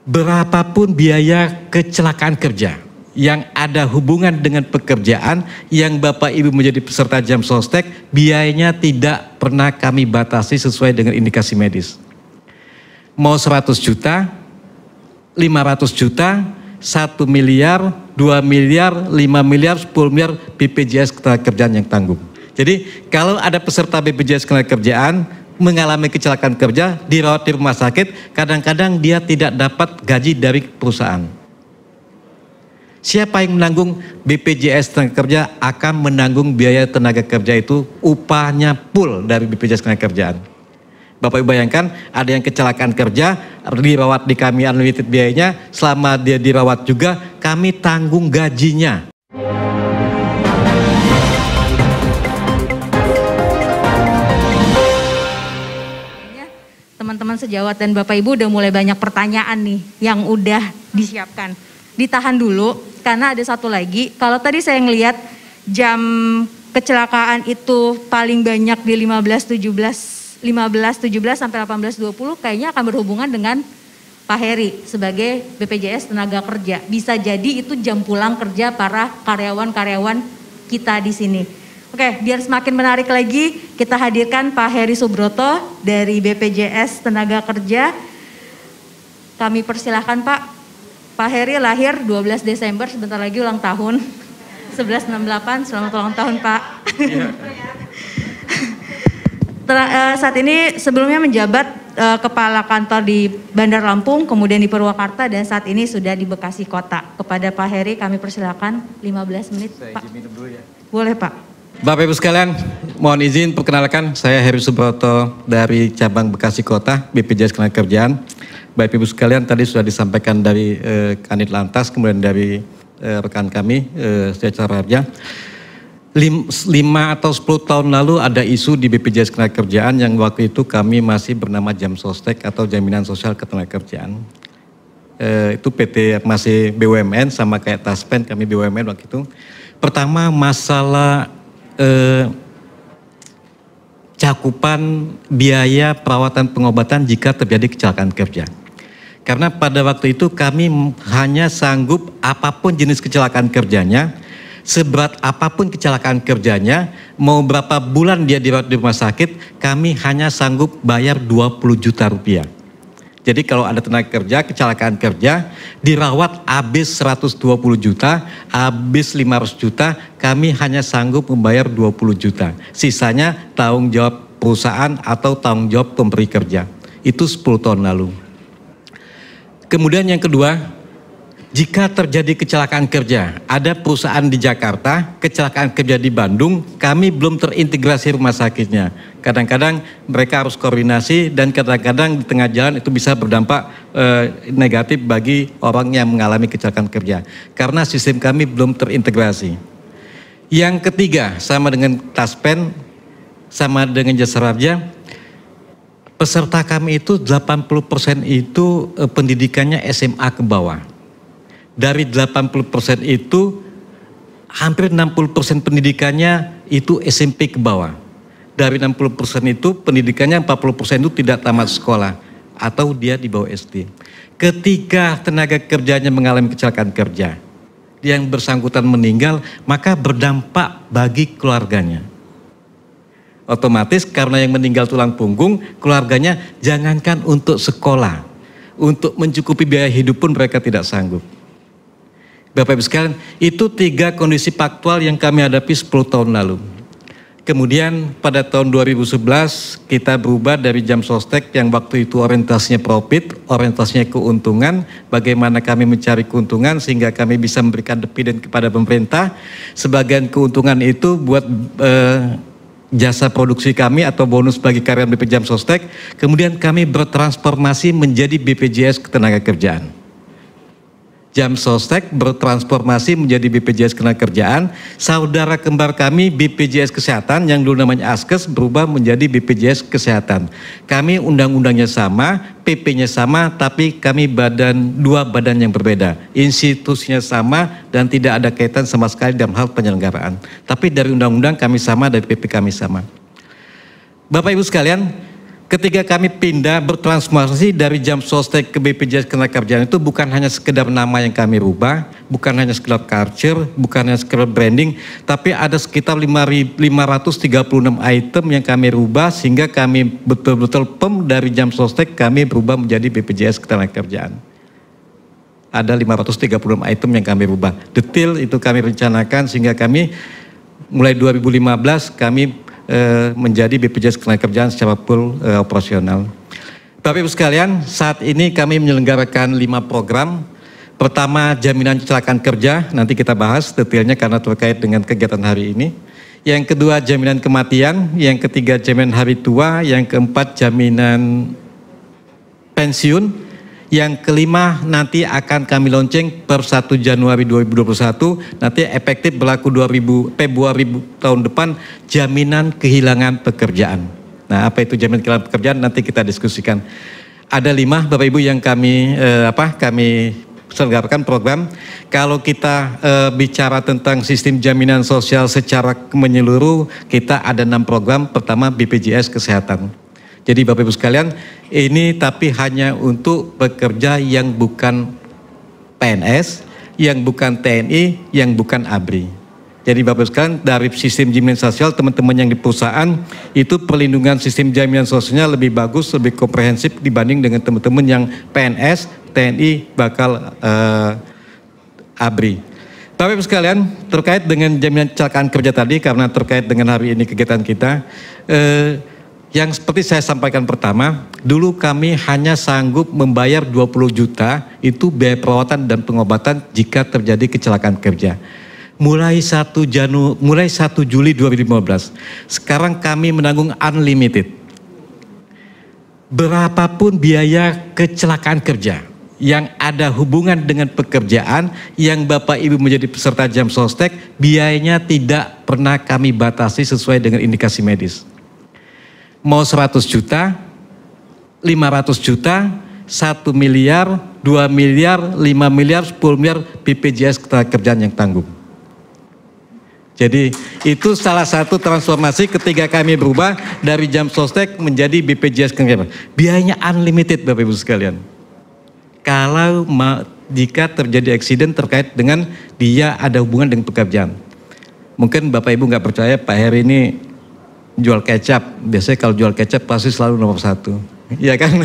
berapapun biaya kecelakaan kerja yang ada hubungan dengan pekerjaan yang Bapak Ibu menjadi peserta jam sostek, biayanya tidak pernah kami batasi sesuai dengan indikasi medis. Mau 100 juta, 500 juta, 1 miliar, 2 miliar, 5 miliar, 10 miliar BPJS Ketenagakerjaan yang tanggung. Jadi kalau ada peserta BPJS Ketenagakerjaan mengalami kecelakaan kerja, dirawat di rumah sakit, kadang-kadang dia tidak dapat gaji dari perusahaan. Siapa yang menanggung? BPJS Ketenagakerjaan akan menanggung biaya tenaga kerja itu, upahnya full dari BPJS Ketenagakerjaan. Bapak Ibu bayangkan, ada yang kecelakaan kerja, dirawat di kami unlimited biayanya, selama dia dirawat juga, kami tanggung gajinya. Teman-teman sejawat dan Bapak Ibu udah mulai banyak pertanyaan nih yang udah disiapkan. Ditahan dulu karena ada satu lagi. Kalau tadi saya ngelihat jam kecelakaan itu paling banyak di 15.17 sampai 18.20 kayaknya akan berhubungan dengan Pak Heri sebagai BPJS Tenaga Kerja. Bisa jadi itu jam pulang kerja para karyawan-karyawan kita di sini. Oke, biar semakin menarik lagi, kita hadirkan Pak Heri Subroto dari BPJS Tenaga Kerja. Kami persilahkan Pak. Pak Heri lahir 12 Desember, sebentar lagi ulang tahun. 1168, selamat ulang tahun Pak. Ya. Saat ini sebelumnya menjabat Kepala Kantor di Bandar Lampung, kemudian di Purwakarta, dan saat ini sudah di Bekasi Kota. Kepada Pak Heri kami persilahkan 15 menit Pak. Saya minum dulu ya. Boleh Pak. Bapak Ibu sekalian, mohon izin perkenalkan, saya Heri Subroto dari cabang Bekasi Kota, BPJS Ketenagakerjaan. Bapak Ibu sekalian, tadi sudah disampaikan dari Kanit Lantas, kemudian dari rekan kami, secara Raja. 5 atau 10 tahun lalu ada isu di BPJS Ketenagakerjaan yang waktu itu kami masih bernama Jam Sostek atau Jaminan Sosial Ketenagakerjaan. Itu PT masih BUMN sama kayak Taspen, kami BUMN waktu itu. Pertama masalah cakupan biaya perawatan pengobatan jika terjadi kecelakaan kerja. Karena pada waktu itu kami hanya sanggup apapun jenis kecelakaan kerjanya, seberat apapun kecelakaan kerjanya, mau berapa bulan dia dirawat di rumah sakit, kami hanya sanggup bayar 20 juta rupiah. Jadi kalau ada tenaga kerja, kecelakaan kerja, dirawat habis 120 juta, habis 500 juta, kami hanya sanggup membayar 20 juta. Sisanya tanggung jawab perusahaan atau tanggung jawab pemberi kerja. Itu 10 tahun lalu. Kemudian yang kedua, jika terjadi kecelakaan kerja, ada perusahaan di Jakarta, kecelakaan kerja di Bandung, kami belum terintegrasi rumah sakitnya. Kadang-kadang mereka harus koordinasi dan kadang-kadang di tengah jalan itu bisa berdampak negatif bagi orang yang mengalami kecelakaan kerja. Karena sistem kami belum terintegrasi. Yang ketiga, sama dengan Taspen, sama dengan Jasa Raja, peserta kami itu 80% itu pendidikannya SMA ke bawah. Dari 80% itu hampir 60% pendidikannya itu SMP ke bawah. Dari 60% itu pendidikannya 40% itu tidak tamat sekolah atau dia di bawah SD. Ketika tenaga kerjanya mengalami kecelakaan kerja, yang bersangkutan meninggal, maka berdampak bagi keluarganya. Otomatis karena yang meninggal tulang punggung, keluarganya jangankan untuk sekolah, untuk mencukupi biaya hidup pun mereka tidak sanggup. Bapak Ibu sekalian, itu 3 kondisi faktual yang kami hadapi 10 tahun lalu. Kemudian pada tahun 2011 kita berubah dari Jam Sostek yang waktu itu orientasinya profit, orientasinya keuntungan, bagaimana kami mencari keuntungan sehingga kami bisa memberikan dividen kepada pemerintah. Sebagian keuntungan itu buat jasa produksi kami atau bonus bagi karyawan BPJS Jam Sostek. Kemudian kami bertransformasi menjadi BPJS Ketenagakerjaan. Jam Sostek bertransformasi menjadi BPJS Ketenagakerjaan. Saudara kembar kami BPJS Kesehatan yang dulu namanya Askes berubah menjadi BPJS Kesehatan. Kami undang-undangnya sama, PP-nya sama, tapi kami dua badan yang berbeda. Institusinya sama dan tidak ada kaitan sama sekali dalam hal penyelenggaraan. Tapi dari undang-undang kami sama, dari PP kami sama. Bapak Ibu sekalian, ketika kami pindah bertransformasi dari jam sostek ke BPJS Ketenagakerjaan itu bukan hanya sekedar nama yang kami rubah, bukan hanya sekedar culture, bukan hanya sekedar branding, tapi ada sekitar 536 item yang kami rubah sehingga kami betul-betul dari jam sostek kami berubah menjadi BPJS Ketenagakerjaan. Ada 536 item yang kami rubah. Detail itu kami rencanakan sehingga kami mulai 2015 kami menjadi BPJS Ketenagakerjaan secara full operasional. Bapak Ibu sekalian, saat ini kami menyelenggarakan 5 program. Pertama, jaminan kecelakaan kerja, nanti kita bahas detailnya karena terkait dengan kegiatan hari ini. Yang kedua, jaminan kematian. Yang ketiga, jaminan hari tua. Yang keempat, jaminan pensiun. Yang kelima nanti akan kami lonceng per 1 Januari 2021, nanti efektif berlaku Februari tahun depan, jaminan kehilangan pekerjaan. Nah, apa itu jaminan kehilangan pekerjaan nanti kita diskusikan. Ada 5 Bapak Ibu yang kami selenggarakan program. Kalau kita bicara tentang sistem jaminan sosial secara menyeluruh, kita ada 6 program. Pertama, BPJS Kesehatan. Jadi Bapak Ibu sekalian, ini tapi hanya untuk pekerja yang bukan PNS, yang bukan TNI, yang bukan ABRI. Jadi Bapak Ibu sekalian, dari sistem jaminan sosial teman-teman yang di perusahaan, itu perlindungan sistem jaminan sosialnya lebih bagus, lebih komprehensif dibanding dengan teman-teman yang PNS, TNI, bakal ABRI. Bapak Ibu sekalian, terkait dengan jaminan kecelakaan kerja tadi, karena terkait dengan hari ini kegiatan kita, yang seperti saya sampaikan pertama, dulu kami hanya sanggup membayar 20 juta itu biaya perawatan dan pengobatan jika terjadi kecelakaan kerja. Mulai 1 Juli 2015, sekarang kami menanggung unlimited. Berapapun biaya kecelakaan kerja yang ada hubungan dengan pekerjaan yang Bapak Ibu menjadi peserta jam sostek, biayanya tidak pernah kami batasi sesuai dengan indikasi medis. Mau 100 juta, 500 juta, 1 miliar, 2 miliar, 5 miliar, 10 miliar, BPJS Ketenagakerjaan yang tanggung. Jadi itu salah satu transformasi ketika kami berubah dari jam sostek menjadi BPJS Ketenagakerjaan. Biayanya unlimited Bapak Ibu sekalian. Kalau jika terjadi eksiden terkait dengan dia ada hubungan dengan pekerjaan. Mungkin Bapak Ibu nggak percaya Pak Heri ini jual kecap, biasanya kalau jual kecap pasti selalu nomor 1, ya kan?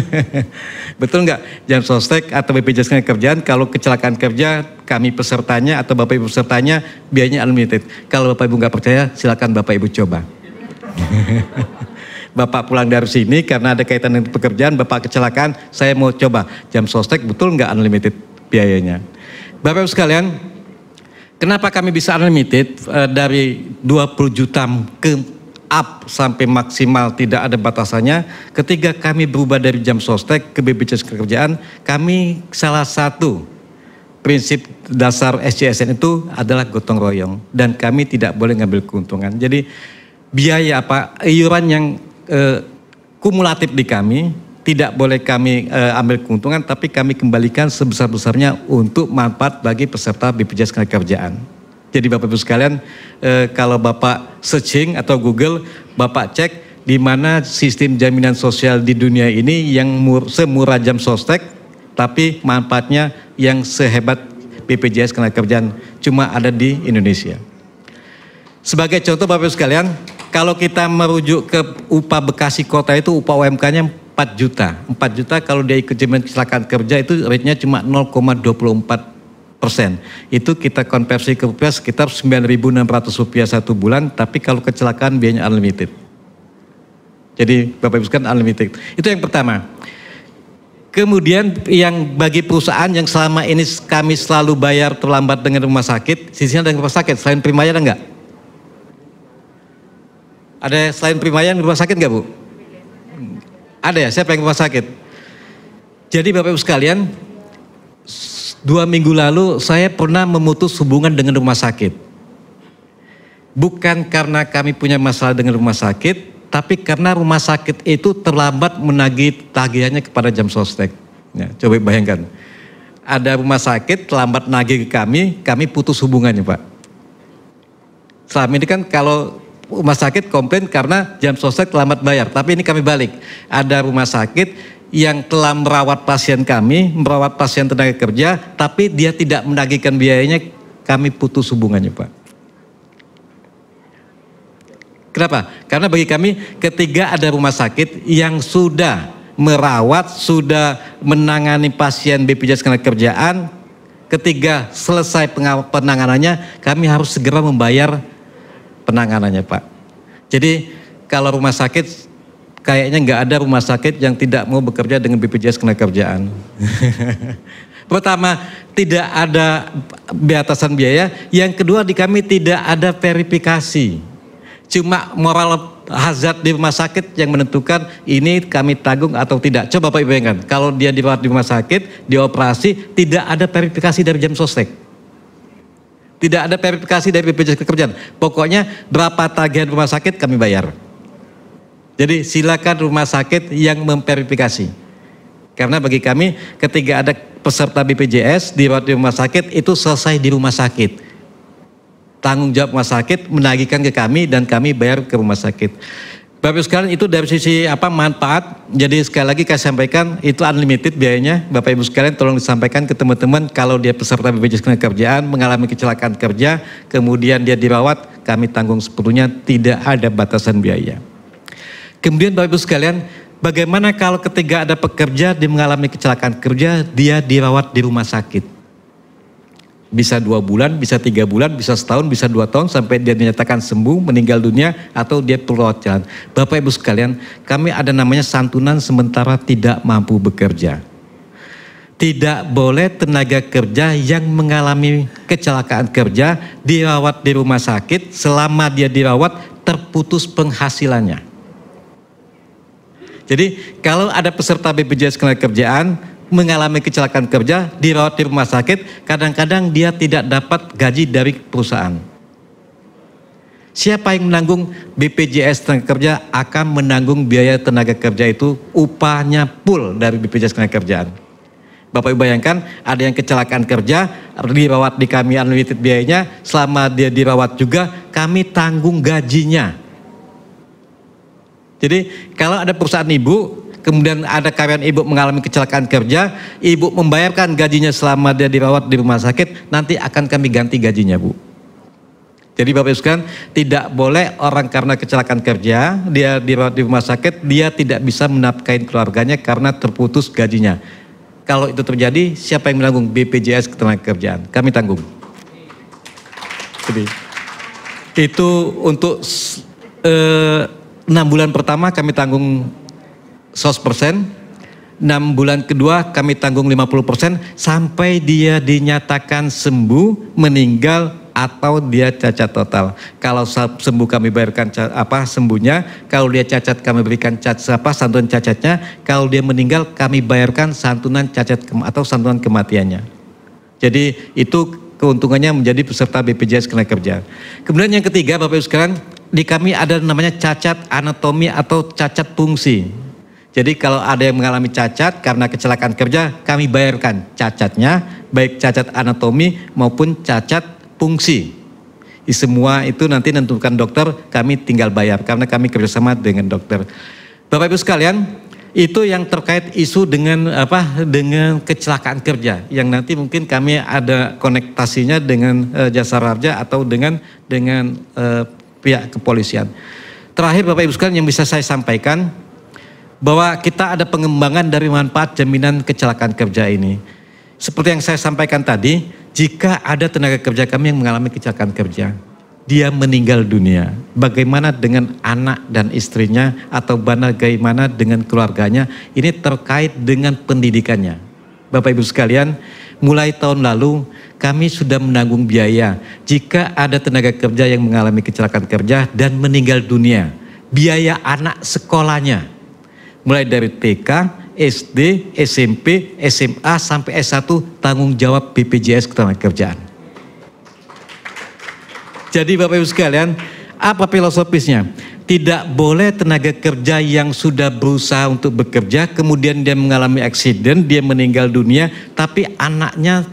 Betul nggak? Jam sostek atau BPJS Ketenagakerjaan kalau kecelakaan kerja kami pesertanya atau Bapak Ibu pesertanya biayanya unlimited. Kalau Bapak Ibu nggak percaya silakan Bapak Ibu coba. Bapak pulang dari sini karena ada kaitan dengan pekerjaan, Bapak kecelakaan, saya mau coba jam sostek betul nggak unlimited biayanya? Bapak Ibu sekalian, kenapa kami bisa unlimited dari 20 juta ke up sampai maksimal tidak ada batasannya? Ketika kami berubah dari jam sostek ke BPJS Ketenagakerjaan, kami salah satu prinsip dasar SJSN itu adalah gotong royong dan kami tidak boleh ngambil keuntungan. Jadi biaya iuran yang kumulatif di kami tidak boleh kami ambil keuntungan, tapi kami kembalikan sebesar-besarnya untuk manfaat bagi peserta BPJS Ketenagakerjaan. Jadi Bapak Ibu sekalian, kalau Bapak searching atau Google, Bapak cek di mana sistem jaminan sosial di dunia ini yang semurah jam sostek, tapi manfaatnya yang sehebat BPJS Ketenagakerjaan cuma ada di Indonesia. Sebagai contoh Bapak Ibu sekalian, kalau kita merujuk ke upah Bekasi Kota itu upah UMK-nya 4 juta. 4 juta kalau dia ikut jaminan kecelakaan kerja itu rate-nya cuma 0,24%. Itu kita konversi ke rupiah sekitar Rp9.600 satu bulan, tapi kalau kecelakaan biayanya unlimited. Jadi Bapak Ibu sekalian unlimited. Itu yang pertama. Kemudian yang bagi perusahaan yang selama ini kami selalu bayar terlambat dengan rumah sakit, sisinya dengan rumah sakit, selain Primaya ada enggak? Ada selain Primaya yang rumah sakit enggak Bu? Ada ya, siapa yang rumah sakit? Jadi Bapak Ibu sekalian, 2 minggu lalu saya pernah memutus hubungan dengan rumah sakit. Bukan karena kami punya masalah dengan rumah sakit, tapi karena rumah sakit itu terlambat menagih tagihannya kepada jam sostek. Ya, coba bayangkan. Ada rumah sakit terlambat nagih ke kami putus hubungannya Pak. Selama ini kan kalau rumah sakit komplain karena jam sostek terlambat bayar. Tapi ini kami balik. Ada rumah sakit yang telah merawat pasien kami, merawat pasien tenaga kerja, tapi dia tidak menagihkan biayanya, kami putus hubungannya, Pak. Kenapa? Karena bagi kami ketika ada rumah sakit yang sudah merawat, sudah menangani pasien BPJS Ketenagakerjaan, ketika selesai penanganannya, kami harus segera membayar penanganannya, Pak. Jadi kalau rumah sakit, kayaknya nggak ada rumah sakit yang tidak mau bekerja dengan BPJS Ketenagakerjaan. Pertama, tidak ada batasan biaya. Yang kedua, di kami tidak ada verifikasi. Cuma moral hazard di rumah sakit yang menentukan ini kami tanggung atau tidak. Coba Bapak Ibu bayangkan, kalau dia dirawat di rumah sakit, dioperasi, tidak ada verifikasi dari jam sostek. Tidak ada verifikasi dari BPJS Ketenagakerjaan. Pokoknya berapa tagihan rumah sakit kami bayar. Jadi silakan rumah sakit yang memverifikasi. Karena bagi kami ketika ada peserta BPJS dirawat di rumah sakit, itu selesai di rumah sakit. Tanggung jawab rumah sakit menagihkan ke kami dan kami bayar ke rumah sakit. Bapak Ibu sekalian, itu dari sisi manfaat. Jadi sekali lagi saya sampaikan itu unlimited biayanya. Bapak Ibu sekalian tolong disampaikan ke teman-teman kalau dia peserta BPJS Ketenagakerjaan mengalami kecelakaan kerja, kemudian dia dirawat, kami tanggung sepenuhnya, tidak ada batasan biaya. Kemudian Bapak Ibu sekalian, bagaimana kalau ketika ada pekerja dia mengalami kecelakaan kerja, dia dirawat di rumah sakit? Bisa 2 bulan, bisa 3 bulan, bisa setahun, bisa 2 tahun sampai dia dinyatakan sembuh, meninggal dunia, atau dia perlu rawat jalan. Bapak Ibu sekalian, kami ada namanya santunan sementara tidak mampu bekerja. Tidak boleh tenaga kerja yang mengalami kecelakaan kerja dirawat di rumah sakit, selama dia dirawat terputus penghasilannya. Jadi kalau ada peserta BPJS Ketenagakerjaan mengalami kecelakaan kerja, dirawat di rumah sakit, kadang-kadang dia tidak dapat gaji dari perusahaan. Siapa yang menanggung? BPJS Ketenagakerjaan akan menanggung biaya tenaga kerja itu, upahnya full dari BPJS Ketenagakerjaan. Bapak Ibu bayangkan, ada yang kecelakaan kerja, dirawat di kami unlimited biayanya, selama dia dirawat juga, kami tanggung gajinya. Jadi kalau ada perusahaan ibu, kemudian ada karyawan ibu mengalami kecelakaan kerja, ibu membayarkan gajinya selama dia dirawat di rumah sakit, nanti akan kami ganti gajinya, Bu. Jadi Bapak Ibu sekalian, tidak boleh orang karena kecelakaan kerja, dia dirawat di rumah sakit, dia tidak bisa menafkahi keluarganya karena terputus gajinya. Kalau itu terjadi, siapa yang menanggung? BPJS Ketenagakerjaan. Kami tanggung. Jadi, itu untuk 6 bulan pertama kami tanggung 100%, 6 bulan kedua kami tanggung 50% sampai dia dinyatakan sembuh, meninggal, atau dia cacat total. Kalau sembuh kami bayarkan sembuhnya, kalau dia cacat kami berikan santunan cacatnya, kalau dia meninggal kami bayarkan santunan cacat atau santunan kematiannya. Jadi itu keuntungannya menjadi peserta BPJS Ketenagakerjaan. Kemudian yang ketiga Bapak Ibu sekalian, di kami ada namanya cacat anatomi atau cacat fungsi. Jadi kalau ada yang mengalami cacat karena kecelakaan kerja, kami bayarkan cacatnya, baik cacat anatomi maupun cacat fungsi. Semua itu nanti menentukan dokter, kami tinggal bayar karena kami kerjasama dengan dokter. Bapak Ibu sekalian, itu yang terkait isu dengan dengan kecelakaan kerja, yang nanti mungkin kami ada konektasinya dengan Jasa Raja atau dengan pihak kepolisian. Terakhir Bapak Ibu sekalian yang bisa saya sampaikan, bahwa kita ada pengembangan dari manfaat jaminan kecelakaan kerja ini. Seperti yang saya sampaikan tadi, jika ada tenaga kerja kami yang mengalami kecelakaan kerja, dia meninggal dunia, bagaimana dengan anak dan istrinya, atau bagaimana dengan keluarganya, ini terkait dengan pendidikannya. Bapak Ibu sekalian, mulai tahun lalu kami sudah menanggung biaya jika ada tenaga kerja yang mengalami kecelakaan kerja dan meninggal dunia, biaya anak sekolahnya, mulai dari TK, SD, SMP, SMA, sampai S1 tanggung jawab BPJS Ketenagakerjaan. Jadi Bapak Ibu sekalian, apa filosofisnya? Tidak boleh tenaga kerja yang sudah berusaha untuk bekerja, kemudian dia mengalami aksiden, dia meninggal dunia, tapi anaknya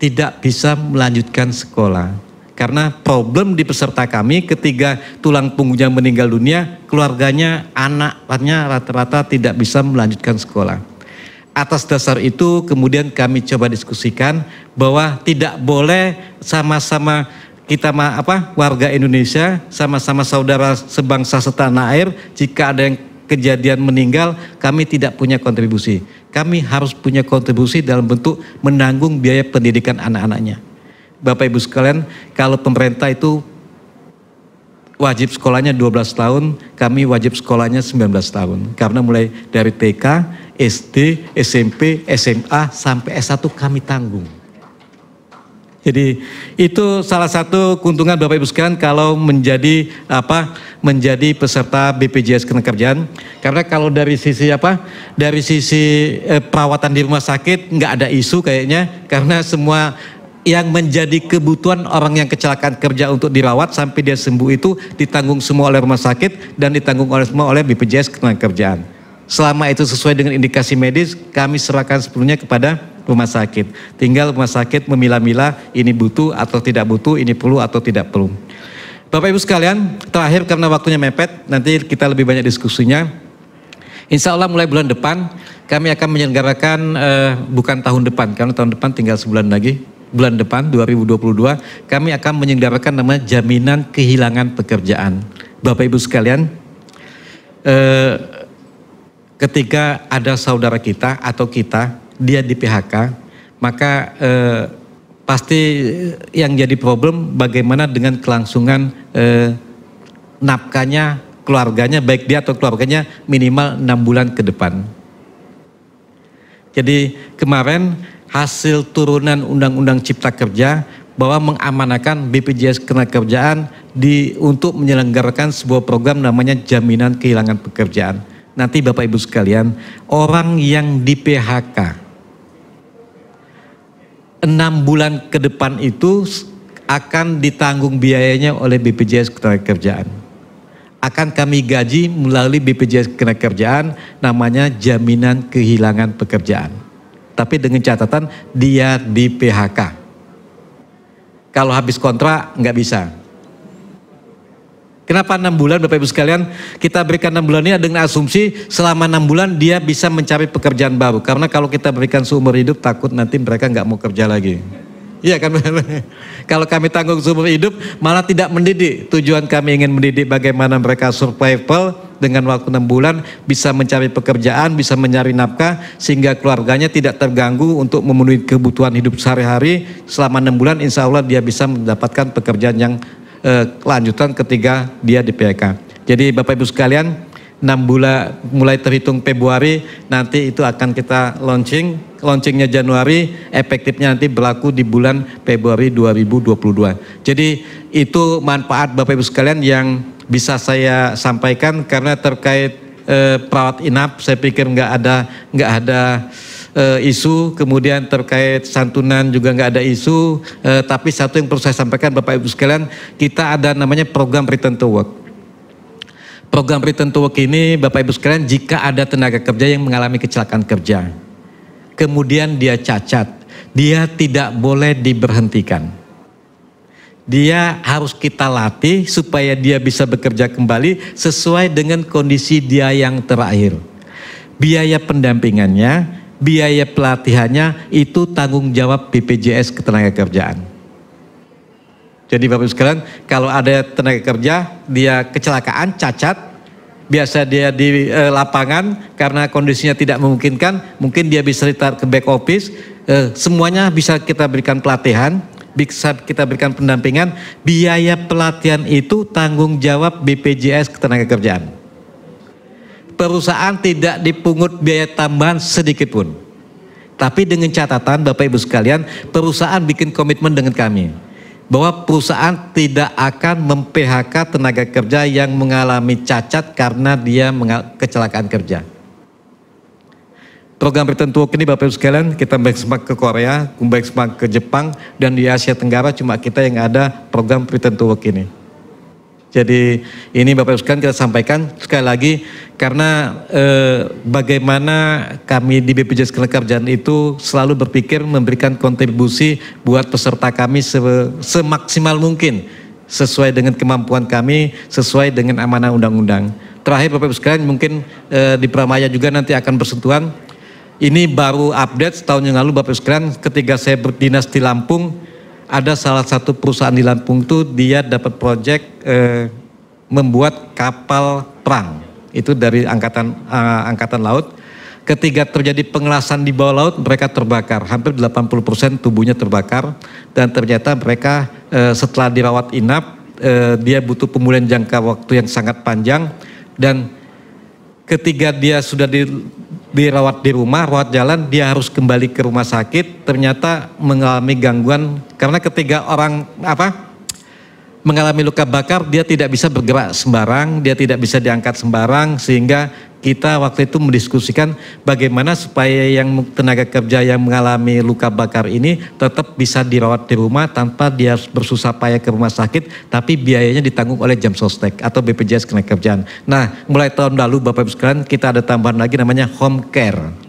tidak bisa melanjutkan sekolah. Karena problem di peserta kami ketika tulang punggungnya meninggal dunia, keluarganya, anaknya rata-rata tidak bisa melanjutkan sekolah. Atas dasar itu kemudian kami coba diskusikan bahwa tidak boleh sama-sama kita warga Indonesia, sama-sama saudara sebangsa setanah air, jika ada yang kejadian meninggal, kami tidak punya kontribusi. Kami harus punya kontribusi dalam bentuk menanggung biaya pendidikan anak-anaknya. Bapak Ibu sekalian, kalau pemerintah itu wajib sekolahnya 12 tahun, kami wajib sekolahnya 19 tahun. Karena mulai dari TK, SD, SMP, SMA, sampai S1 kami tanggung. Jadi itu salah satu keuntungan Bapak Ibu sekalian kalau menjadi peserta BPJS Ketenagakerjaan. Karena kalau dari sisi perawatan di rumah sakit nggak ada isu kayaknya, karena semua yang menjadi kebutuhan orang yang kecelakaan kerja untuk dirawat sampai dia sembuh itu ditanggung semua oleh rumah sakit dan ditanggung oleh BPJS Ketenagakerjaan. Selama itu sesuai dengan indikasi medis, kami serahkan sepenuhnya kepada rumah sakit. Tinggal rumah sakit memilah-milah ini butuh atau tidak butuh, ini perlu atau tidak perlu. Bapak Ibu sekalian, terakhir karena waktunya mepet, nanti kita lebih banyak diskusinya. Insya Allah mulai bulan depan kami akan menyelenggarakan, bukan tahun depan, karena tahun depan tinggal sebulan lagi. Bulan depan 2022 kami akan menyelenggarakan namanya jaminan kehilangan pekerjaan. Bapak Ibu sekalian, ketika ada saudara kita atau kita dia di PHK, maka pasti yang jadi problem bagaimana dengan kelangsungan nafkahnya, keluarganya, baik dia atau keluarganya minimal 6 bulan ke depan. Jadi kemarin hasil turunan Undang-Undang Cipta Kerja bahwa mengamanahkan BPJS Ketenagakerjaan untuk menyelenggarakan sebuah program namanya jaminan kehilangan pekerjaan. Nanti Bapak Ibu sekalian, orang yang di PHK 6 bulan ke depan itu akan ditanggung biayanya oleh BPJS Ketenagakerjaan. Akan kami gaji melalui BPJS Ketenagakerjaan, namanya jaminan kehilangan pekerjaan. Tapi dengan catatan dia di PHK. Kalau habis kontrak nggak bisa. Kenapa 6 bulan Bapak Ibu sekalian? Kita berikan 6 bulan ini dengan asumsi selama 6 bulan dia bisa mencari pekerjaan baru. Karena kalau kita berikan seumur hidup takut nanti mereka nggak mau kerja lagi. Iya kan? Kalau kami tanggung seumur hidup malah tidak mendidik. Tujuan kami ingin mendidik bagaimana mereka survival dengan waktu 6 bulan bisa mencari pekerjaan, bisa mencari nafkah sehingga keluarganya tidak terganggu untuk memenuhi kebutuhan hidup sehari-hari. Selama 6 bulan insya Allah dia bisa mendapatkan pekerjaan yang kelanjutan ketika dia di PHK. Jadi Bapak Ibu sekalian, 6 bulan mulai terhitung Februari nanti itu akan kita launchingnya Januari, efektifnya nanti berlaku di bulan Februari 2022. Jadi itu manfaat Bapak Ibu sekalian yang bisa saya sampaikan. Karena terkait perawat inap saya pikir nggak ada isu, kemudian terkait santunan juga nggak ada isu, tapi satu yang perlu saya sampaikan Bapak Ibu sekalian, kita ada namanya program Return to Work. Program Return to Work ini Bapak Ibu sekalian, jika ada tenaga kerja yang mengalami kecelakaan kerja, kemudian dia cacat, dia tidak boleh diberhentikan. Dia harus kita latih supaya dia bisa bekerja kembali sesuai dengan kondisi dia yang terakhir. Biaya pendampingannya, biaya pelatihannya itu tanggung jawab BPJS Ketenagakerjaan. Jadi Bapak Ibu sekalian, kalau ada tenaga kerja, dia kecelakaan, cacat, biasa dia di lapangan karena kondisinya tidak memungkinkan, mungkin dia bisa ditarik ke back office, semuanya bisa kita berikan pelatihan, bisa kita berikan pendampingan, biaya pelatihan itu tanggung jawab BPJS Ketenagakerjaan. Perusahaan tidak dipungut biaya tambahan sedikit pun. Tapi dengan catatan Bapak Ibu sekalian, perusahaan bikin komitmen dengan kami bahwa perusahaan tidak akan mem-PHK tenaga kerja yang mengalami cacat karena dia kecelakaan kerja. Program Return to Work ini Bapak Ibu sekalian, kita benchmark ke Korea, benchmark ke Jepang, dan di Asia Tenggara cuma kita yang ada program Return to Work ini. Jadi ini Bapak Ibu sekalian kita sampaikan sekali lagi karena bagaimana kami di BPJS Ketenagakerjaan itu selalu berpikir memberikan kontribusi buat peserta kami semaksimal mungkin sesuai dengan kemampuan kami, sesuai dengan amanah undang-undang. Terakhir Bapak Ibu sekalian mungkin di Pramaya juga nanti akan bersentuhan. Ini baru update setahun yang lalu Bapak Ibu sekalian ketika saya berdinas di Lampung, ada salah satu perusahaan di Lampung itu dia dapat proyek membuat kapal perang. Itu dari angkatan laut. Ketika terjadi pengelasan di bawah laut, mereka terbakar. Hampir 80% tubuhnya terbakar. Dan ternyata mereka setelah dirawat inap, dia butuh pemulihan jangka waktu yang sangat panjang. Dan ketika dia sudah dirawat di rumah, rawat jalan, dia harus kembali ke rumah sakit. Ternyata mengalami gangguan. Karena ketika orang mengalami luka bakar, dia tidak bisa bergerak sembarang, dia tidak bisa diangkat sembarang, sehingga kita waktu itu mendiskusikan bagaimana supaya yang tenaga kerja yang mengalami luka bakar ini tetap bisa dirawat di rumah tanpa dia bersusah payah ke rumah sakit, tapi biayanya ditanggung oleh Jamsostek atau BPJS Ketenagakerjaan. Nah, mulai tahun lalu Bapak Ibu sekalian kita ada tambahan lagi namanya home care.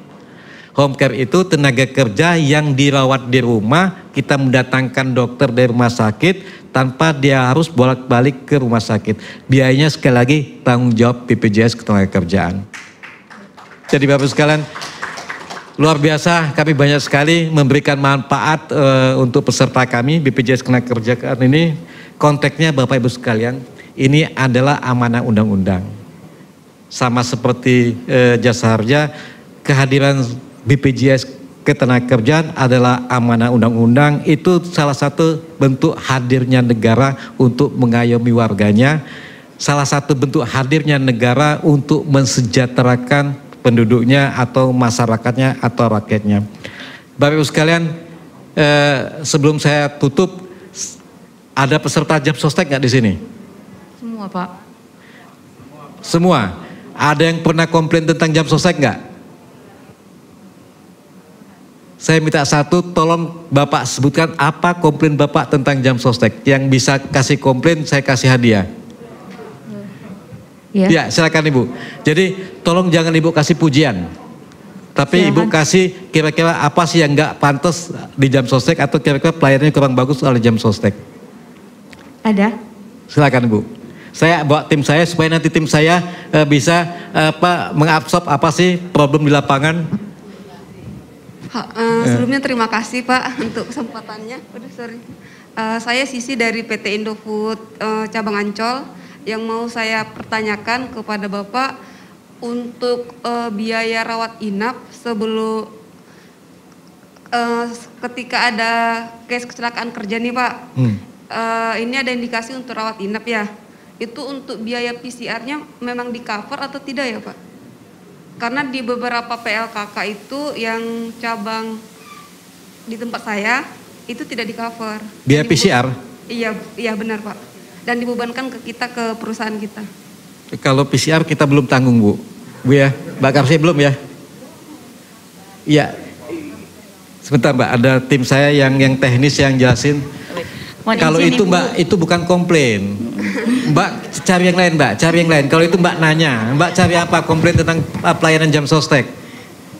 Home care itu tenaga kerja yang dirawat di rumah, kita mendatangkan dokter dari rumah sakit tanpa dia harus bolak-balik ke rumah sakit. Biayanya sekali lagi tanggung jawab BPJS Ketenagakerjaan. Jadi Bapak sekalian, luar biasa, kami banyak sekali memberikan manfaat untuk peserta kami BPJS Ketenagakerjaan ini. Konteksnya Bapak Ibu sekalian, ini adalah amanah undang-undang. Sama seperti jasa harja, kehadiran BPJS Ketenagakerjaan adalah amanah undang-undang. Itu salah satu bentuk hadirnya negara untuk mengayomi warganya. Salah satu bentuk hadirnya negara untuk mensejahterakan penduduknya atau masyarakatnya atau rakyatnya. Bapak Ibu sekalian, sebelum saya tutup, ada peserta Jamsostek nggak di sini? Semua Pak. Semua. Ada yang pernah komplain tentang Jamsostek nggak? Saya minta satu, tolong Bapak sebutkan apa komplain Bapak tentang Jamsostek. Yang bisa kasih komplain, saya kasih hadiah. Ya, silakan Ibu. Jadi tolong jangan Ibu kasih pujian. Tapi silakan. Ibu kasih kira-kira apa sih yang nggak pantas di Jamsostek atau kira-kira pelayanannya kurang bagus oleh Jamsostek. Ada. Silakan Ibu. Saya bawa tim saya supaya nanti tim saya bisa mengabsorb apa sih problem di lapangan. Sebelumnya terima kasih Pak untuk kesempatannya. Saya Sisi dari PT Indofood cabang Ancol. Yang mau saya pertanyakan kepada Bapak untuk biaya rawat inap sebelum ketika ada case kecelakaan kerja nih Pak. Ini ada indikasi untuk rawat inap ya. Itu untuk biaya PCR-nya memang di cover atau tidak ya Pak? Karena di beberapa PLKK itu yang cabang di tempat saya itu tidak di cover. Biaya PCR? Iya benar Pak. Dan dibebankan ke kita, ke perusahaan kita. Kalau PCR kita belum tanggung Bu ya, Mbak Karsi belum ya? Iya. Sebentar Mbak, ada tim saya yang teknis yang jelasin. Kalau itu Mbak, itu bukan komplain. Mbak cari yang lain Mbak, cari yang lain. Kalau itu Mbak nanya, Mbak cari apa komplain tentang pelayanan Jamsostek?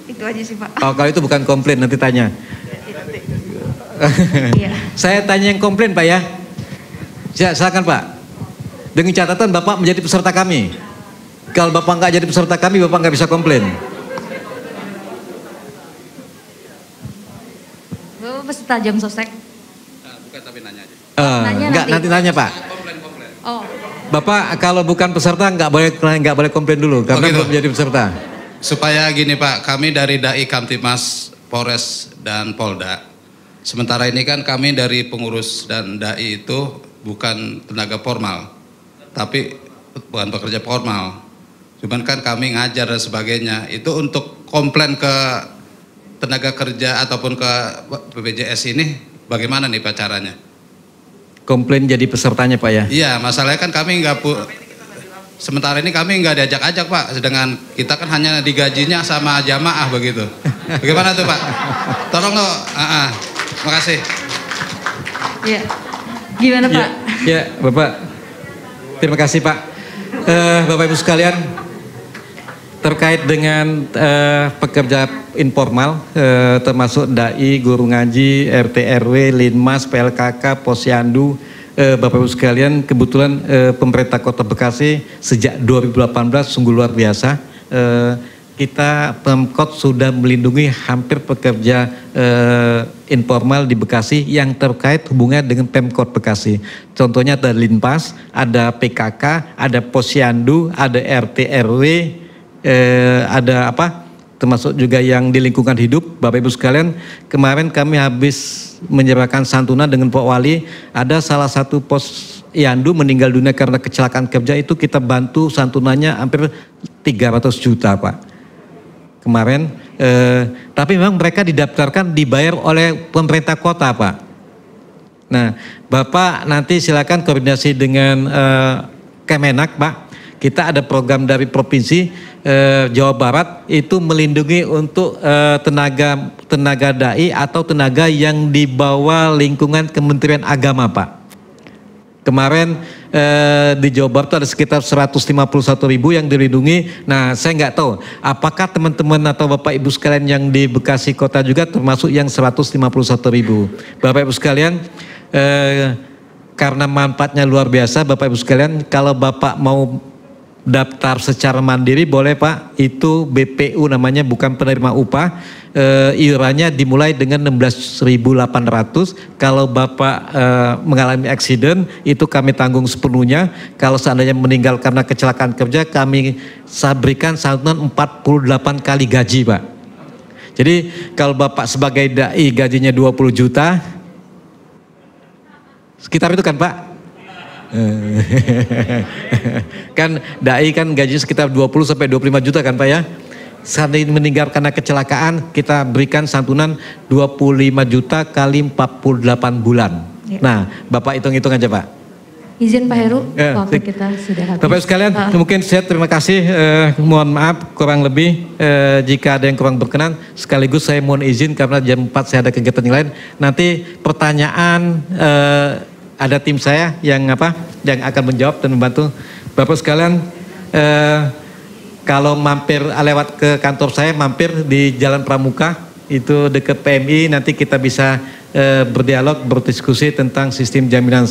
Itu aja sih Pak. Oh, kalau itu bukan komplain nanti tanya. Saya tanya yang komplain Pak ya. Silakan Pak. Dengan catatan Bapak menjadi peserta kami. Kalau Bapak nggak jadi peserta kami, Bapak nggak bisa komplain. Bapak peserta Jamsostek? Bukan tapi nanya aja. Enggak, nanti nanya Pak. Oh. Bapak kalau bukan peserta nggak boleh komplain dulu karena belum menjadi peserta. Supaya gini Pak, kami dari DAI Kamtipmas Polres dan Polda. Sementara ini kan kami dari pengurus dan DAI itu bukan tenaga formal, tapi bukan pekerja formal. Cuman kan kami ngajar dan sebagainya. Itu untuk komplain ke tenaga kerja ataupun ke BPJS ini bagaimana nih Pak caranya? Komplain jadi pesertanya Pak ya? Iya, masalahnya kan kami sementara ini kami nggak diajak-ajak Pak, sedangkan kita kan hanya digajinya sama jamaah begitu. Bagaimana tuh Pak? Tolong dong. Makasih. Iya. Gimana Pak? Ya Bapak. Terima kasih Pak. Bapak Ibu sekalian, terkait dengan pekerja informal, termasuk dai, guru ngaji, RT RW, Linmas, PLKK, Posyandu, Bapak Ibu sekalian, kebetulan pemerintah Kota Bekasi sejak 2018 sungguh luar biasa. Kita Pemkot sudah melindungi hampir pekerja informal di Bekasi yang terkait hubungan dengan Pemkot Bekasi. Contohnya ada Linpas, ada PKK, ada Posyandu, ada RT RW, ada apa? Termasuk juga yang di lingkungan hidup. Bapak Ibu sekalian, kemarin kami habis menyerahkan santunan dengan Pak Wali. Ada salah satu Posyandu meninggal dunia karena kecelakaan kerja, itu kita bantu santunannya hampir 300 juta Pak. Kemarin, tapi memang mereka didaftarkan dibayar oleh pemerintah kota Pak. Nah, Bapak nanti silakan koordinasi dengan Kemenak Pak. Kita ada program dari Provinsi Jawa Barat itu melindungi untuk tenaga dai atau tenaga yang di bawah lingkungan Kementerian Agama Pak. Kemarin di Jawa Barat ada sekitar 151.000 yang dilindungi. Nah, saya nggak tahu apakah teman-teman atau Bapak Ibu sekalian yang di Bekasi Kota juga termasuk yang 151.000. Bapak Ibu sekalian, karena manfaatnya luar biasa, Bapak Ibu sekalian, kalau Bapak mau daftar secara mandiri boleh Pak, itu BPU namanya, bukan penerima upah. Iurannya dimulai dengan 16.800. Kalau Bapak mengalami accident itu kami tanggung sepenuhnya. Kalau seandainya meninggal karena kecelakaan kerja, kami berikan santunan 48 kali gaji Pak. Jadi kalau Bapak sebagai dai gajinya 20 juta, sekitar itu kan Pak? Kan dai kan gajinya sekitar 20 sampai 25 juta kan Pak ya. Seandainya meninggal karena kecelakaan, kita berikan santunan 25 juta kali 48 bulan. Ya. Nah, Bapak hitung-hitung aja Pak. Izin Pak Heru, waktu kita sudah habis. Bapak sekalian, mungkin saya terima kasih. Mohon maaf kurang lebih jika ada yang kurang berkenan. Sekaligus saya mohon izin karena jam 4 saya ada kegiatan yang lain. Nanti pertanyaan ada tim saya yang akan menjawab dan membantu. Bapak sekalian, kalau mampir lewat ke kantor saya, mampir di Jalan Pramuka, itu dekat PMI, nanti kita bisa berdialog, berdiskusi tentang sistem jaminan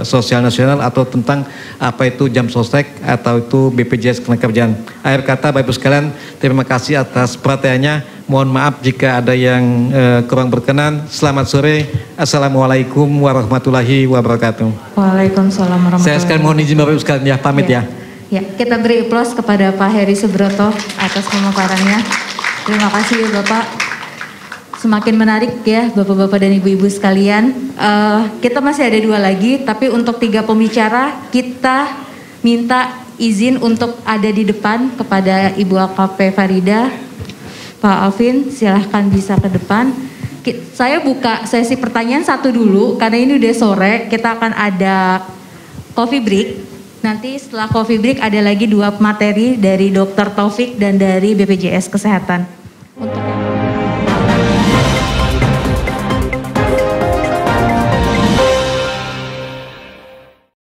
sosial nasional atau tentang apa itu jam sostek atau itu BPJS Ketenagakerjaan. Akhir kata Bapak Ibu sekalian, terima kasih atas perhatiannya. Mohon maaf jika ada yang kurang berkenan. Selamat sore. Assalamualaikum warahmatullahi wabarakatuh. Waalaikumsalam warahmatullahi wabarakatuh. Saya sekalian mohon izin Bapak Ibu sekalian ya, pamit ya. Ya, kita beri aplaus kepada Pak Heri Subroto atas pemaparannya. Terima kasih Bapak. Semakin menarik ya Bapak-Bapak dan Ibu-Ibu sekalian. Kita masih ada 2 lagi, tapi untuk 3 pembicara kita minta izin untuk ada di depan kepada Ibu AKP Farida. Pak Alvin silahkan bisa ke depan. Saya buka sesi pertanyaan 1 dulu karena ini udah sore. Kita akan ada coffee break. Nanti setelah coffee break ada lagi 2 materi dari Dr. Taufik dan dari BPJS Kesehatan.